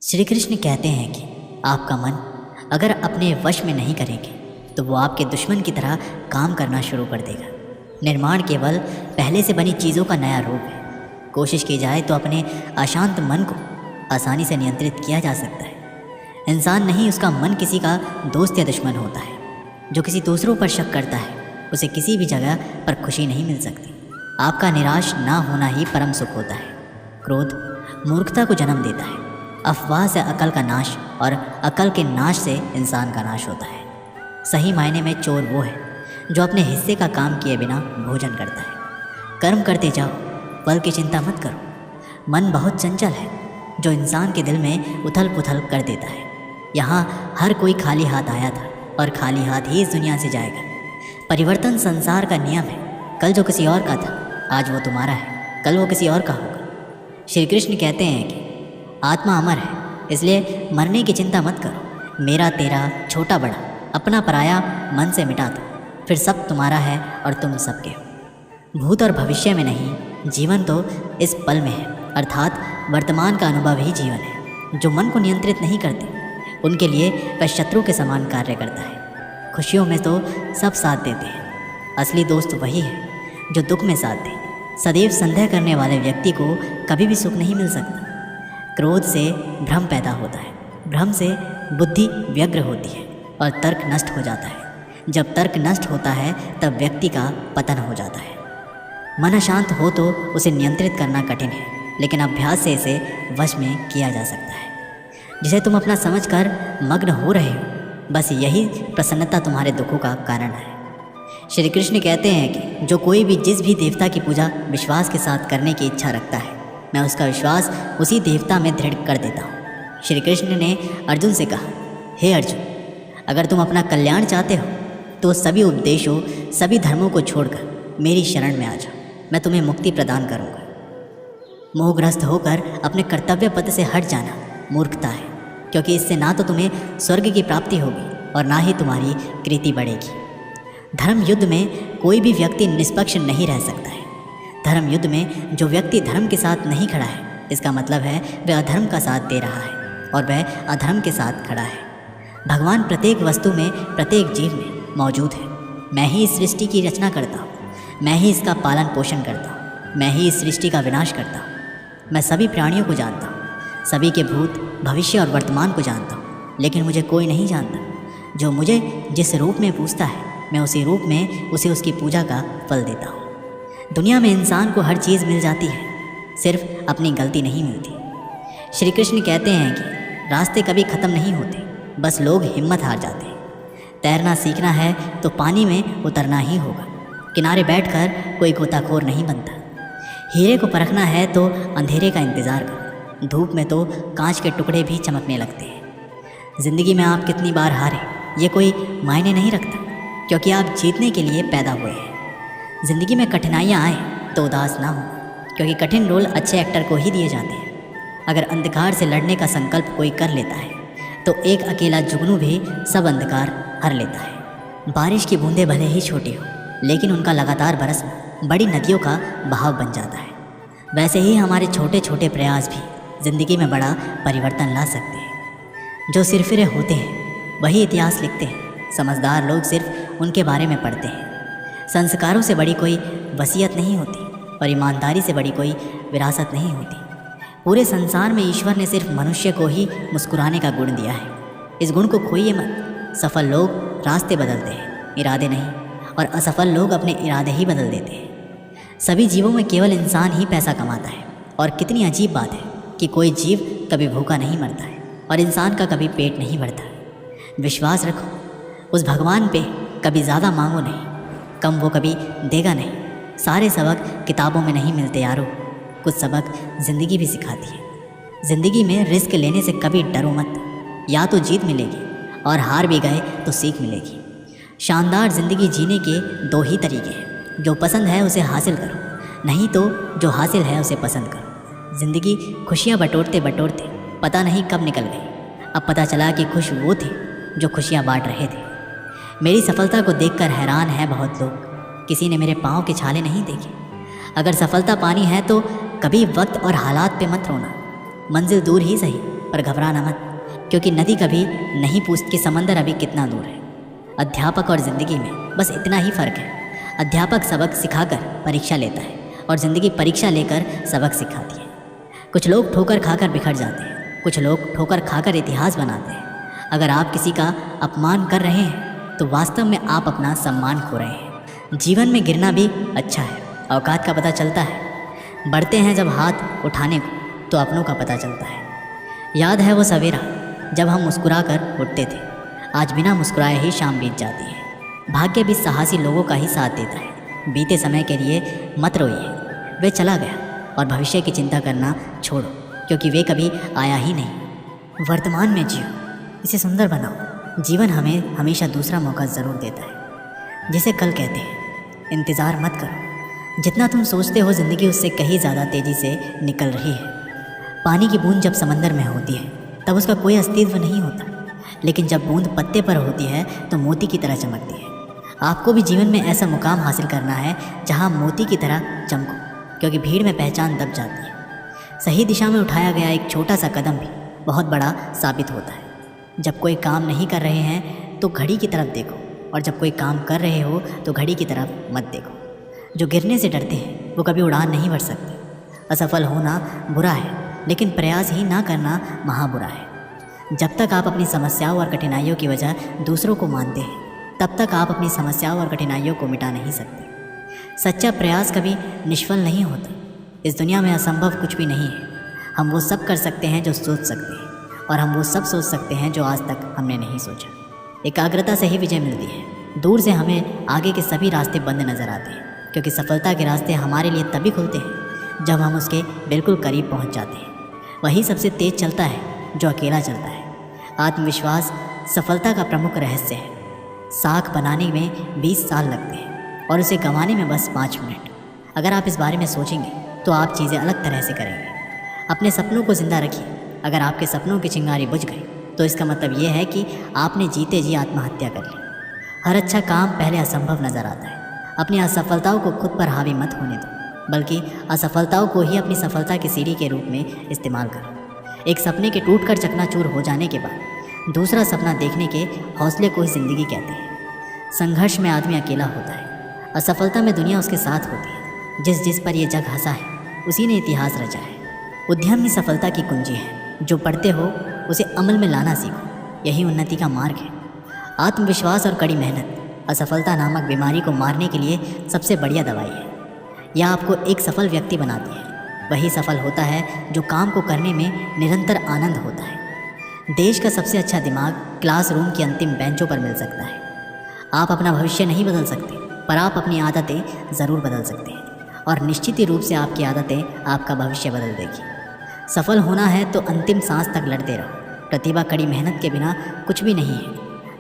श्री कृष्ण कहते हैं कि आपका मन अगर अपने वश में नहीं करेंगे तो वो आपके दुश्मन की तरह काम करना शुरू कर देगा। निर्माण केवल पहले से बनी चीज़ों का नया रूप है। कोशिश की जाए तो अपने अशांत मन को आसानी से नियंत्रित किया जा सकता है। इंसान नहीं, उसका मन किसी का दोस्त या दुश्मन होता है। जो किसी दूसरों पर शक करता है उसे किसी भी जगह पर खुशी नहीं मिल सकती। आपका निराश ना होना ही परम सुख होता है। क्रोध मूर्खता को जन्म देता है। अफवाह से अकल का नाश और अकल के नाश से इंसान का नाश होता है। सही मायने में चोर वो है जो अपने हिस्से का काम किए बिना भोजन करता है। कर्म करते जाओ, फल की चिंता मत करो। मन बहुत चंचल है जो इंसान के दिल में उथल पुथल कर देता है। यहाँ हर कोई खाली हाथ आया था और खाली हाथ ही इस दुनिया से जाएगा। परिवर्तन संसार का नियम है। कल जो किसी और का था आज वो तुम्हारा है, कल वो किसी और का होगा। श्री कृष्ण कहते हैं कि आत्मा अमर है, इसलिए मरने की चिंता मत करो। मेरा तेरा छोटा बड़ा अपना पराया मन से मिटा दो, फिर सब तुम्हारा है और तुम सबके हो। भूत और भविष्य में नहीं, जीवन तो इस पल में है, अर्थात वर्तमान का अनुभव ही जीवन है। जो मन को नियंत्रित नहीं करते उनके लिए वह शत्रु के समान कार्य करता है। खुशियों में तो सब साथ देते हैं, असली दोस्त वही है जो दुख में साथ दे। सदैव संदेह करने वाले व्यक्ति को कभी भी सुख नहीं मिल सकता। क्रोध से भ्रम पैदा होता है, भ्रम से बुद्धि व्यग्र होती है और तर्क नष्ट हो जाता है। जब तर्क नष्ट होता है तब व्यक्ति का पतन हो जाता है। मन अशांत हो तो उसे नियंत्रित करना कठिन है, लेकिन अभ्यास से इसे वश में किया जा सकता है। जिसे तुम अपना समझकर मग्न हो रहे हो, बस यही प्रसन्नता तुम्हारे दुखों का कारण है। श्री कृष्ण कहते हैं कि जो कोई भी जिस भी देवता की पूजा विश्वास के साथ करने की इच्छा रखता है, मैं उसका विश्वास उसी देवता में दृढ़ कर देता हूँ। श्री कृष्ण ने अर्जुन से कहा, हे अर्जुन, अगर तुम अपना कल्याण चाहते हो तो सभी उपदेशों, सभी धर्मों को छोड़कर मेरी शरण में आ जाओ, मैं तुम्हें मुक्ति प्रदान करूँगा। मोहग्रस्त होकर अपने कर्तव्य पथ से हट जाना मूर्खता है, क्योंकि इससे ना तो तुम्हें स्वर्ग की प्राप्ति होगी और ना ही तुम्हारी कृति बढ़ेगी। धर्म युद्ध में कोई भी व्यक्ति निष्पक्ष नहीं रह सकता है। धर्म युद्ध में जो व्यक्ति धर्म के साथ नहीं खड़ा है, इसका मतलब है वह अधर्म का साथ दे रहा है और वह अधर्म के साथ खड़ा है। भगवान प्रत्येक वस्तु में, प्रत्येक जीव में मौजूद है। मैं ही इस सृष्टि की रचना करता हूँ, मैं ही इसका पालन पोषण करता हूँ, मैं ही इस सृष्टि का विनाश करता हूँ। मैं सभी प्राणियों को जानता हूँ, सभी के भूत, भविष्य और वर्तमान को जानता हूँ, लेकिन मुझे कोई नहीं जानता। जो मुझे जिस रूप में पूजता है, मैं उसी रूप में उसे उसकी पूजा का फल देता हूँ। दुनिया में इंसान को हर चीज़ मिल जाती है, सिर्फ अपनी गलती नहीं मिलती। श्री कृष्ण कहते हैं कि रास्ते कभी ख़त्म नहीं होते, बस लोग हिम्मत हार जाते हैं। तैरना सीखना है तो पानी में उतरना ही होगा। किनारे बैठकर कोई गोताखोर नहीं बनता। हीरे को परखना है तो अंधेरे का इंतज़ार करो। धूप में तो कांच के टुकड़े भी चमकने लगते हैं। ज़िंदगी में आप कितनी बार हारे ये कोई मायने नहीं रखता, क्योंकि आप जीतने के लिए पैदा हुए हैं। ज़िंदगी में कठिनाइयाँ आए तो उदास ना हो, क्योंकि कठिन रोल अच्छे एक्टर को ही दिए जाते हैं। अगर अंधकार से लड़ने का संकल्प कोई कर लेता है तो एक अकेला जुगनू भी सब अंधकार हर लेता है। बारिश की बूंदें भले ही छोटी हो, लेकिन उनका लगातार बरसना बड़ी नदियों का बहाव बन जाता है। वैसे ही हमारे छोटे छोटे प्रयास भी ज़िंदगी में बड़ा परिवर्तन ला सकते हैं। जो सिरफिरे होते हैं वही इतिहास लिखते हैं। समझदार लोग सिर्फ उनके बारे में पढ़ते हैं। संस्कारों से बड़ी कोई वसीयत नहीं होती और ईमानदारी से बड़ी कोई विरासत नहीं होती। पूरे संसार में ईश्वर ने सिर्फ मनुष्य को ही मुस्कुराने का गुण दिया है। इस गुण को खोइए मत। सफल लोग रास्ते बदलते हैं, इरादे नहीं, और असफल लोग अपने इरादे ही बदल देते हैं। सभी जीवों में केवल इंसान ही पैसा कमाता है, और कितनी अजीब बात है कि कोई जीव कभी भूखा नहीं मरता है और इंसान का कभी पेट नहीं भरता है। विश्वास रखो उस भगवान पे, कभी ज़्यादा मांगो नहीं, कम वो कभी देगा नहीं। सारे सबक किताबों में नहीं मिलते यारो, कुछ सबक ज़िंदगी भी सिखाती है। ज़िंदगी में रिस्क लेने से कभी डरो मत, या तो जीत मिलेगी और हार भी गए तो सीख मिलेगी। शानदार ज़िंदगी जीने के दो ही तरीके हैं, जो पसंद है उसे हासिल करो, नहीं तो जो हासिल है उसे पसंद करो। ज़िंदगी खुशियाँ बटोरते बटोरते पता नहीं कब निकल गई। अब पता चला कि खुश वो थे जो खुशियाँ बांट रहे थे। मेरी सफलता को देखकर हैरान है बहुत लोग, किसी ने मेरे पाँव के छाले नहीं देखे। अगर सफलता पानी है तो कभी वक्त और हालात पे मत रोना। मंजिल दूर ही सही, पर घबराना मत, क्योंकि नदी कभी नहीं पूछती कि समंदर अभी कितना दूर है। अध्यापक और ज़िंदगी में बस इतना ही फ़र्क है। अध्यापक सबक सिखाकर परीक्षा लेता है और ज़िंदगी परीक्षा लेकर सबक सिखाती है। कुछ लोग ठोकर खाकर बिखर जाते हैं, कुछ लोग ठोकर खाकर इतिहास बनाते हैं। अगर आप किसी का अपमान कर रहे हैं तो वास्तव में आप अपना सम्मान खो रहे हैं। जीवन में गिरना भी अच्छा है, औकात का पता चलता है। बढ़ते हैं जब हाथ उठाने को तो अपनों का पता चलता है। याद है वो सवेरा जब हम मुस्कुरा कर उठते थे, आज बिना मुस्कुराए ही शाम बीत जाती है। भाग्य भी साहसी लोगों का ही साथ देता है। बीते समय के लिए मत रोइए, वे चला गया, और भविष्य की चिंता करना छोड़ो, क्योंकि वे कभी आया ही नहीं। वर्तमान में जियो, इसे सुंदर बनाओ। जीवन हमें हमेशा दूसरा मौका ज़रूर देता है। जिसे कल कहते हैं, इंतज़ार मत करो। जितना तुम सोचते हो ज़िंदगी उससे कहीं ज़्यादा तेज़ी से निकल रही है। पानी की बूंद जब समंदर में होती है तब उसका कोई अस्तित्व नहीं होता, लेकिन जब बूंद पत्ते पर होती है तो मोती की तरह चमकती है। आपको भी जीवन में ऐसा मुकाम हासिल करना है जहाँ मोती की तरह चमको, क्योंकि भीड़ में पहचान दब जाती है। सही दिशा में उठाया गया एक छोटा सा कदम भी बहुत बड़ा साबित होता है। जब कोई काम नहीं कर रहे हैं तो घड़ी की तरफ देखो, और जब कोई काम कर रहे हो तो घड़ी की तरफ मत देखो। जो गिरने से डरते हैं वो कभी उड़ान नहीं भर सकते। असफल होना बुरा है, लेकिन प्रयास ही ना करना महाबुरा है। जब तक आप अपनी समस्याओं और कठिनाइयों की वजह दूसरों को मानते हैं, तब तक आप अपनी समस्याओं और कठिनाइयों को मिटा नहीं सकते। सच्चा प्रयास कभी निष्फल नहीं होता। इस दुनिया में असंभव कुछ भी नहीं है। हम वो सब कर सकते हैं जो सोच सकते हैं, और हम वो सब सोच सकते हैं जो आज तक हमने नहीं सोचा। एकाग्रता से ही विजय मिलती है। दूर से हमें आगे के सभी रास्ते बंद नज़र आते हैं, क्योंकि सफलता के रास्ते हमारे लिए तभी खुलते हैं जब हम उसके बिल्कुल करीब पहुंच जाते हैं। वही सबसे तेज चलता है जो अकेला चलता है। आत्मविश्वास सफलता का प्रमुख रहस्य है। साख बनाने में 20 साल लगते हैं और उसे गंवाने में बस 5 मिनट। अगर आप इस बारे में सोचेंगे तो आप चीज़ें अलग तरह से करेंगे। अपने सपनों को ज़िंदा रखिए। अगर आपके सपनों की चिंगारी बुझ गई तो इसका मतलब ये है कि आपने जीते जी आत्महत्या कर ली। हर अच्छा काम पहले असंभव नज़र आता है। अपनी असफलताओं को खुद पर हावी मत होने दो, बल्कि असफलताओं को ही अपनी सफलता की सीढ़ी के रूप में इस्तेमाल करो। एक सपने के टूटकर चकनाचूर हो जाने के बाद दूसरा सपना देखने के हौसले को ही ज़िंदगी कहते हैं। संघर्ष में आदमी अकेला होता है, असफलता में दुनिया उसके साथ होती है। जिस जिस पर यह जग हंसा है उसी ने इतिहास रचा है। उद्यम ही सफलता की कुंजी है। जो पढ़ते हो उसे अमल में लाना सीखो, यही उन्नति का मार्ग है। आत्मविश्वास और कड़ी मेहनत असफलता नामक बीमारी को मारने के लिए सबसे बढ़िया दवाई है। यह आपको एक सफल व्यक्ति बनाती है। वही सफल होता है जो काम को करने में निरंतर आनंद होता है। देश का सबसे अच्छा दिमाग क्लासरूम की अंतिम बेंचों पर मिल सकता है। आप अपना भविष्य नहीं बदल सकते, पर आप अपनी आदतें ज़रूर बदल सकते हैं, और निश्चित ही रूप से आपकी आदतें आपका भविष्य बदल देगी। सफल होना है तो अंतिम सांस तक लड़ते रहो। प्रतिभा कड़ी मेहनत के बिना कुछ भी नहीं है।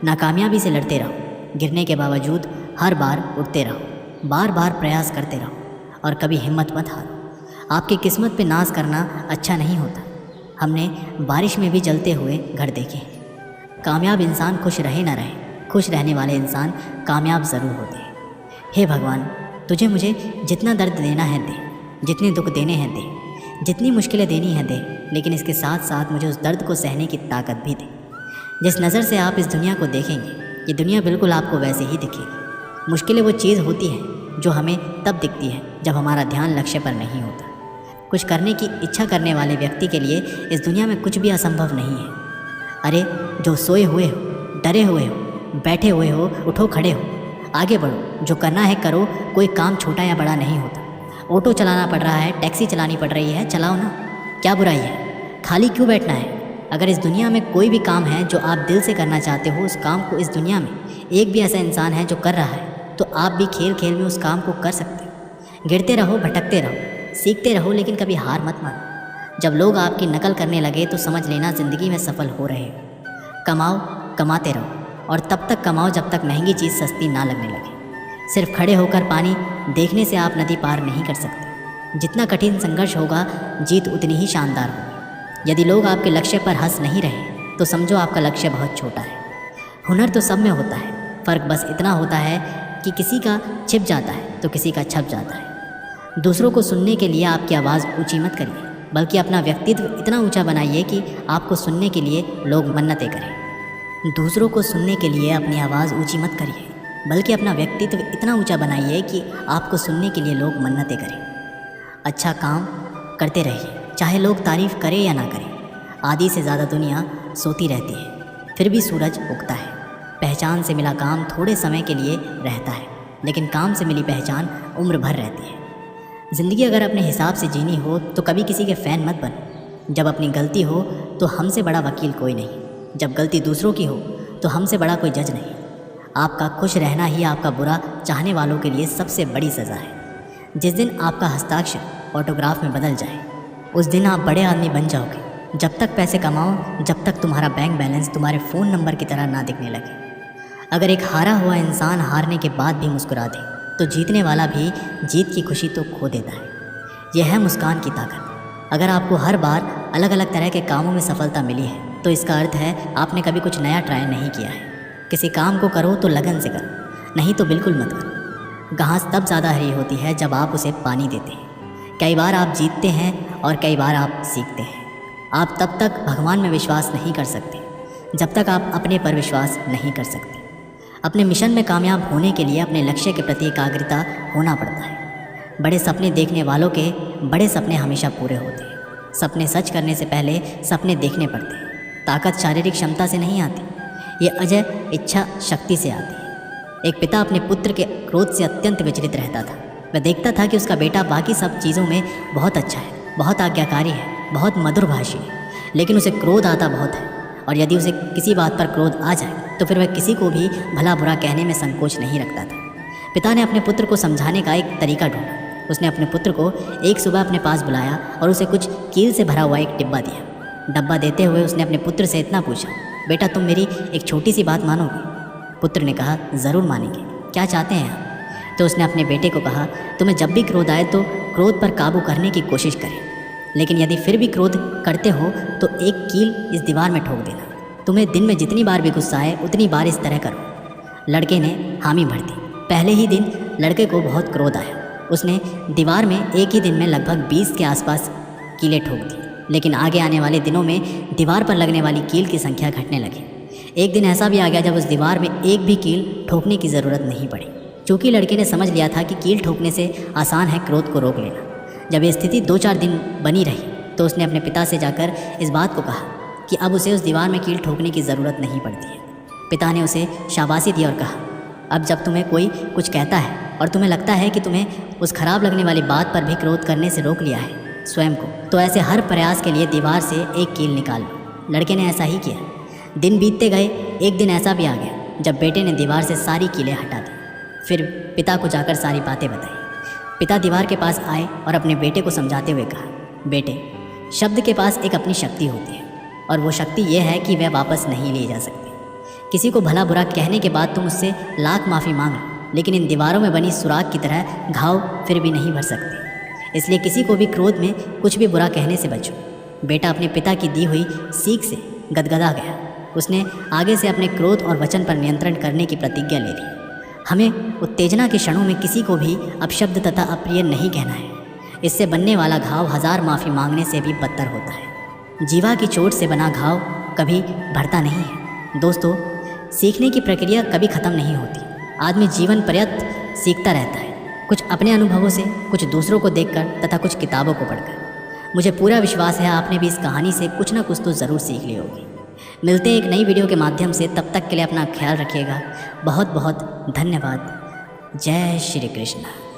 नाकामयाबी से लड़ते रहो, गिरने के बावजूद हर बार उठते रहो, बार बार प्रयास करते रहो, और कभी हिम्मत मत हारो। आपकी किस्मत पे नाज करना अच्छा नहीं होता। हमने बारिश में भी जलते हुए घर देखे हैं। कामयाब इंसान खुश रहे ना रहे, खुश रहने वाले इंसान कामयाब ज़रूर होते हैं। हे भगवान, तुझे मुझे जितना दर्द देना है दे, जितने दुख देने हैं दे, जितनी मुश्किलें देनी है दे, लेकिन इसके साथ साथ मुझे उस दर्द को सहने की ताकत भी दे। जिस नज़र से आप इस दुनिया को देखेंगे, ये दुनिया बिल्कुल आपको वैसे ही दिखेगी। मुश्किलें वो चीज़ होती है जो हमें तब दिखती है जब हमारा ध्यान लक्ष्य पर नहीं होता। कुछ करने की इच्छा करने वाले व्यक्ति के लिए इस दुनिया में कुछ भी असंभव नहीं है। अरे जो सोए हुए हो, डरे हुए हो, बैठे हुए हो, उठो खड़े हो, आगे बढ़ो। जो करना है करो। कोई काम छोटा या बड़ा नहीं होता। ऑटो चलाना पड़ रहा है, टैक्सी चलानी पड़ रही है, चलाओ ना, क्या बुराई है। खाली क्यों बैठना है। अगर इस दुनिया में कोई भी काम है जो आप दिल से करना चाहते हो, उस काम को इस दुनिया में एक भी ऐसा इंसान है जो कर रहा है, तो आप भी खेल खेल में उस काम को कर सकते हो। गिरते रहो, भटकते रहो, सीखते रहो, लेकिन कभी हार मत मानो। जब लोग आपकी नकल करने लगे तो समझ लेना ज़िंदगी में सफल हो रहे हो। कमाओ, कमाते रहो, और तब तक कमाओ जब तक महंगी चीज़ सस्ती ना लगने लगे। सिर्फ खड़े होकर पानी देखने से आप नदी पार नहीं कर सकते। जितना कठिन संघर्ष होगा, जीत उतनी ही शानदार होगी। यदि लोग आपके लक्ष्य पर हंस नहीं रहे तो समझो आपका लक्ष्य बहुत छोटा है। हुनर तो सब में होता है, फ़र्क बस इतना होता है कि किसी का छिप जाता है तो किसी का छप जाता है। दूसरों को सुनने के लिए आपकी आवाज़ ऊंची मत करिए, बल्कि अपना व्यक्तित्व इतना ऊंचा बनाइए कि आपको सुनने के लिए लोग मन्नतें करें। दूसरों को सुनने के लिए अपनी आवाज़ ऊंची मत करिए, बल्कि अपना व्यक्तित्व इतना ऊंचा बनाइए कि आपको सुनने के लिए लोग मन्नतें करें। अच्छा काम करते रहिए, चाहे लोग तारीफ़ करें या ना करें। आधी से ज़्यादा दुनिया सोती रहती है, फिर भी सूरज उगता है। पहचान से मिला काम थोड़े समय के लिए रहता है, लेकिन काम से मिली पहचान उम्र भर रहती है। ज़िंदगी अगर अपने हिसाब से जीनी हो तो कभी किसी के फ़ैन मत बनो। जब अपनी गलती हो तो हमसे बड़ा वकील कोई नहीं, जब गलती दूसरों की हो तो हमसे बड़ा कोई जज नहीं। आपका खुश रहना ही आपका बुरा चाहने वालों के लिए सबसे बड़ी सज़ा है। जिस दिन आपका हस्ताक्षर ऑटोग्राफ में बदल जाए, उस दिन आप बड़े आदमी बन जाओगे। जब तक पैसे कमाओ, जब तक तुम्हारा बैंक बैलेंस तुम्हारे फ़ोन नंबर की तरह ना दिखने लगे। अगर एक हारा हुआ इंसान हारने के बाद भी मुस्कुरा दे, तो जीतने वाला भी जीत की खुशी तो खो देता है। यह है मुस्कान की ताकत। अगर आपको हर बार अलग अलग तरह के कामों में सफलता मिली है, तो इसका अर्थ है आपने कभी कुछ नया ट्राई नहीं किया है। किसी काम को करो तो लगन से करो, नहीं तो बिल्कुल मत करो। घास तब ज़्यादा हरी होती है जब आप उसे पानी देते हैं। कई बार आप जीतते हैं और कई बार आप सीखते हैं। आप तब तक भगवान में विश्वास नहीं कर सकते जब तक आप अपने पर विश्वास नहीं कर सकते। अपने मिशन में कामयाब होने के लिए अपने लक्ष्य के प्रति एकाग्रता होना पड़ता है। बड़े सपने देखने वालों के बड़े सपने हमेशा पूरे होते हैं। सपने सच करने से पहले सपने देखने पड़ते हैं। ताकत शारीरिक क्षमता से नहीं आती, ये अजय इच्छा शक्ति से आती है। एक पिता अपने पुत्र के क्रोध से अत्यंत विचलित रहता था। वह देखता था कि उसका बेटा बाकी सब चीज़ों में बहुत अच्छा है, बहुत आज्ञाकारी है, बहुत मधुरभाषी है, लेकिन उसे क्रोध आता बहुत है। और यदि उसे किसी बात पर क्रोध आ जाए तो फिर वह किसी को भी भला बुरा कहने में संकोच नहीं रखता था। पिता ने अपने पुत्र को समझाने का एक तरीका ढूंढा। उसने अपने पुत्र को एक सुबह अपने पास बुलाया और उसे कुछ कील से भरा हुआ एक डिब्बा दिया। डब्बा देते हुए उसने अपने पुत्र से इतना पूछा, बेटा तुम मेरी एक छोटी सी बात मानोगे? पुत्र ने कहा, ज़रूर मानेंगे, क्या चाहते हैं आप? तो उसने अपने बेटे को कहा, तुम्हें जब भी क्रोध आए तो क्रोध पर काबू करने की कोशिश करें, लेकिन यदि फिर भी क्रोध करते हो तो एक कील इस दीवार में ठोक देना। तुम्हें दिन में जितनी बार भी गुस्सा आए उतनी बार इस तरह करो। लड़के ने हामी भर दी। पहले ही दिन लड़के को बहुत क्रोध आया। उसने दीवार में एक ही दिन में लगभग 20 के आसपास कीलें ठोक दी, लेकिन आगे आने वाले दिनों में दीवार पर लगने वाली कील की संख्या घटने लगी। एक दिन ऐसा भी आ गया जब उस दीवार में एक भी कील ठोकने की ज़रूरत नहीं पड़ी। चूँकि लड़के ने समझ लिया था कि कील ठोकने से आसान है क्रोध को रोक लेना। जब ये स्थिति 2-4 दिन बनी रही तो उसने अपने पिता से जाकर इस बात को कहा कि अब उसे उस दीवार में कील ठोकने की ज़रूरत नहीं पड़ती है। पिता ने उसे शाबाशी दी और कहा, अब जब तुम्हें कोई कुछ कहता है और तुम्हें लगता है कि तुम्हें उस खराब लगने वाली बात पर भी क्रोध करने से रोक लिया है स्वयं को, तो ऐसे हर प्रयास के लिए दीवार से एक कील निकाल लो। लड़के ने ऐसा ही किया। दिन बीतते गए। एक दिन ऐसा भी आ गया जब बेटे ने दीवार से सारी कीलें हटा दी। फिर पिता को जाकर सारी बातें बताई। पिता दीवार के पास आए और अपने बेटे को समझाते हुए कहा, बेटे, शब्द के पास एक अपनी शक्ति होती है और वो शक्ति ये है कि वह वापस नहीं ली जा सकती। किसी को भला बुरा कहने के बाद तुम उससे लाख माफ़ी मांग लो, लेकिन इन दीवारों में बनी सुराख की तरह घाव फिर भी नहीं भर सकते। इसलिए किसी को भी क्रोध में कुछ भी बुरा कहने से बचो। बेटा अपने पिता की दी हुई सीख से गदगदा गया। उसने आगे से अपने क्रोध और वचन पर नियंत्रण करने की प्रतिज्ञा ले ली। हमें उत्तेजना के क्षणों में किसी को भी अपशब्द तथा अप्रिय नहीं कहना है। इससे बनने वाला घाव 1000 माफ़ी मांगने से भी बदतर होता है। जीवा की चोट से बना घाव कभी भरता नहीं है। दोस्तों, सीखने की प्रक्रिया कभी ख़त्म नहीं होती। आदमी जीवन पर्यंत सीखता रहता है, कुछ अपने अनुभवों से, कुछ दूसरों को देखकर तथा कुछ किताबों को पढ़कर। मुझे पूरा विश्वास है आपने भी इस कहानी से कुछ ना कुछ तो ज़रूर सीख ली होगी। मिलते हैं एक नई वीडियो के माध्यम से। तब तक के लिए अपना ख्याल रखिएगा। बहुत बहुत धन्यवाद। जय श्री कृष्ण।